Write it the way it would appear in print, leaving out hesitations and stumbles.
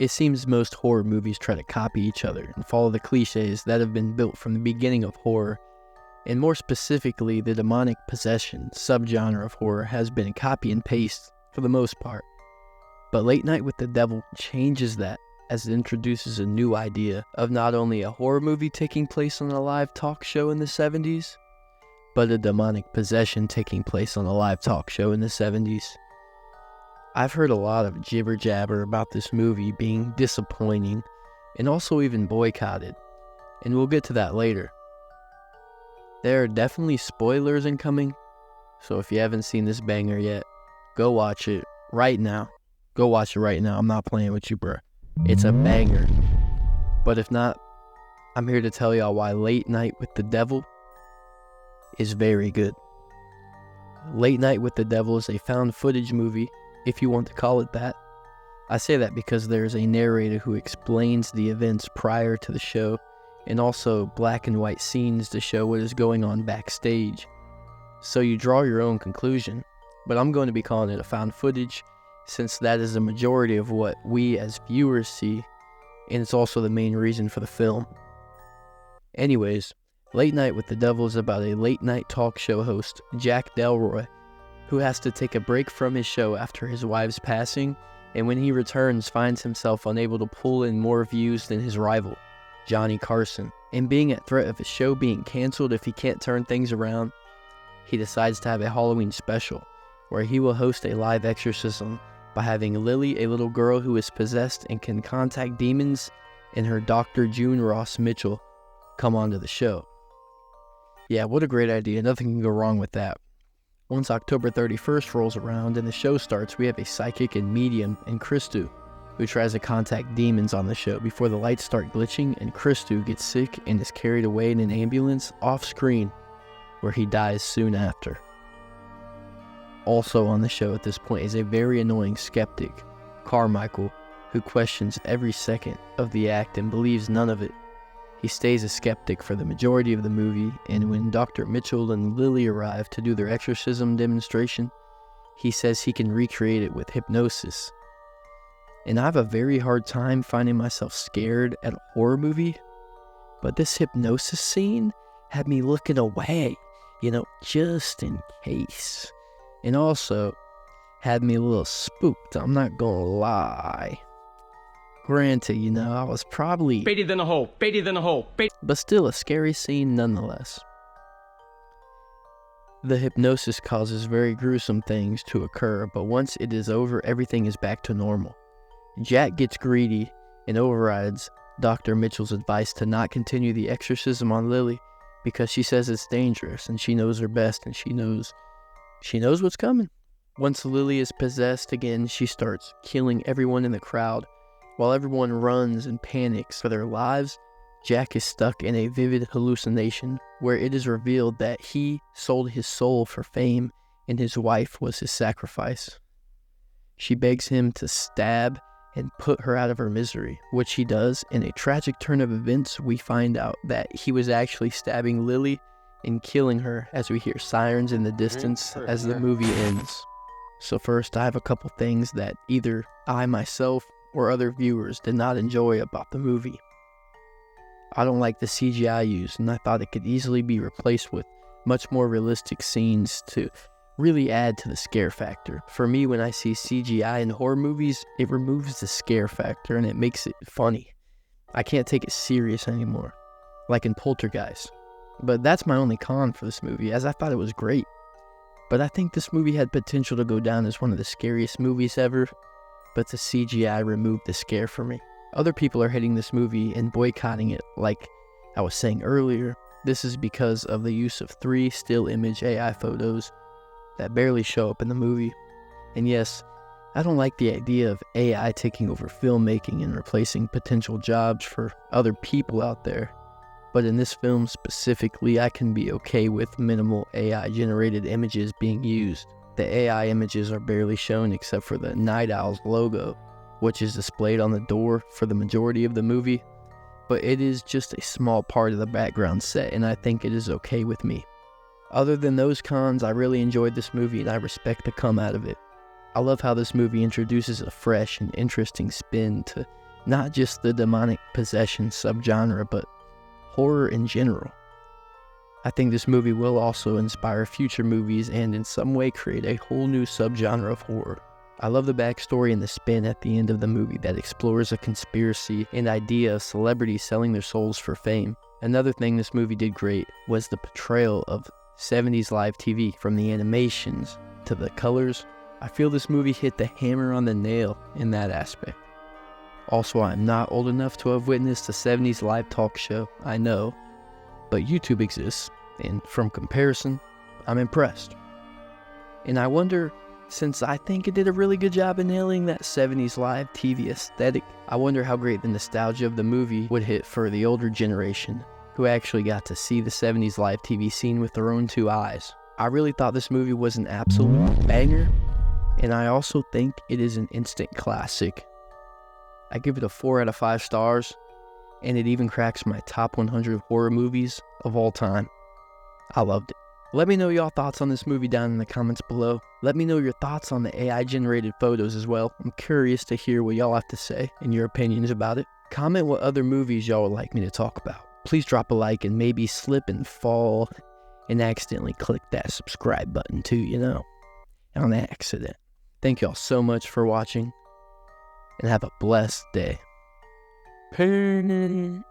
It seems most horror movies try to copy each other and follow the cliches that have been built from the beginning of horror, and more specifically, the demonic possession subgenre of horror has been a copy and paste for the most part. But Late Night with the Devil changes that, as it introduces a new idea of not only a horror movie taking place on a live talk show in the 70s, but a demonic possession taking place on a live talk show in the 70s. I've heard a lot of jibber jabber about this movie being disappointing and also even boycotted, and we'll get to that later. There are definitely spoilers incoming, so if you haven't seen this banger yet, go watch it right now. Go watch it right now. I'm not playing with you, bro. It's a banger. But if not, I'm here to tell y'all why Late Night with the Devil is very good. Late Night with the Devil is a found footage movie, if you want to call it that. I say that because there's a narrator who explains the events prior to the show, and also black and white scenes to show what is going on backstage. So you draw your own conclusion, but I'm going to be calling it a found footage, since that is the majority of what we as viewers see, and it's also the main reason for the film. Anyways, Late Night with the Devil is about a late night talk show host, Jack Delroy, who has to take a break from his show after his wife's passing, and when he returns finds himself unable to pull in more views than his rival, Johnny Carson. And being at threat of his show being canceled if he can't turn things around, he decides to have a Halloween special, where he will host a live exorcism by having Lily, a little girl who is possessed and can contact demons, and her Dr. June Ross Mitchell come onto the show. Yeah, what a great idea. Nothing can go wrong with that. Once October 31st rolls around and the show starts, we have a psychic and medium in Christu, who tries to contact demons on the show before the lights start glitching and Christu gets sick and is carried away in an ambulance off screen, where he dies soon after. Also on the show at this point is a very annoying skeptic, Carmichael, who questions every second of the act and believes none of it. He stays a skeptic for the majority of the movie, and when Dr. Mitchell and Lily arrive to do their exorcism demonstration, he says he can recreate it with hypnosis. And I have a very hard time finding myself scared at a horror movie, but this hypnosis scene had me looking away, just in case. And also had me a little spooked, I'm not gonna lie. Granted, I was probably baited in a hole, but still a scary scene nonetheless. The hypnosis causes very gruesome things to occur, but once it is over, everything is back to normal. Jack gets greedy and overrides Dr. Mitchell's advice to not continue the exorcism on Lily because she says it's dangerous and she knows her best and she knows what's coming. Once Lily is possessed again, she starts killing everyone in the crowd. While everyone runs and panics for their lives, Jack is stuck in a vivid hallucination where it is revealed that he sold his soul for fame and his wife was his sacrifice. She begs him to stab and put her out of her misery, which he does. In a tragic turn of events, we find out that he was actually stabbing Lily and killing her as we hear sirens in the distance as the movie ends. So first, I have a couple things that either I myself or other viewers did not enjoy about the movie. I don't like the CGI used, and I thought it could easily be replaced with much more realistic scenes to really add to the scare factor. For me, when I see CGI in horror movies, it removes the scare factor and it makes it funny. I can't take it serious anymore, like in Poltergeist. But that's my only con for this movie, as I thought it was great. But I think this movie had potential to go down as one of the scariest movies ever, but the CGI removed the scare for me. Other people are hating this movie and boycotting it, like I was saying earlier. This is because of the use of 3 still image AI photos that barely show up in the movie. And yes, I don't like the idea of AI taking over filmmaking and replacing potential jobs for other people out there. But in this film specifically, I can be okay with minimal AI-generated images being used. The AI images are barely shown except for the Night Owl's logo, which is displayed on the door for the majority of the movie, but it is just a small part of the background set, and I think it is okay with me. Other than those cons, I really enjoyed this movie and I respect the come out of it. I love how this movie introduces a fresh and interesting spin to Not just the demonic possession subgenre, but horror in general. I think this movie will also inspire future movies and in some way create a whole new subgenre of horror. I love the backstory and the spin at the end of the movie that explores a conspiracy and idea of celebrities selling their souls for fame. Another thing this movie did great was the portrayal of 70s live TV, from the animations to the colors. I feel this movie hit the hammer on the nail in that aspect. Also, I'm not old enough to have witnessed a 70s live talk show, I know, but YouTube exists, and from comparison, I'm impressed. And I wonder, since I think it did a really good job in nailing that 70s live TV aesthetic, I wonder how great the nostalgia of the movie would hit for the older generation, who actually got to see the 70s live TV scene with their own two eyes. I really thought this movie was an absolute banger, and I also think it is an instant classic. I give it a 4 out of 5 stars, and it even cracks my top 100 horror movies of all time. I loved it. Let me know y'all thoughts on this movie down in the comments below. Let me know your thoughts on the AI generated photos as well. I'm curious to hear what y'all have to say and your opinions about it. Comment what other movies y'all would like me to talk about. Please drop a like and maybe slip and fall and accidentally click that subscribe button too, on accident. Thank y'all so much for watching, and have a blessed day. Peace.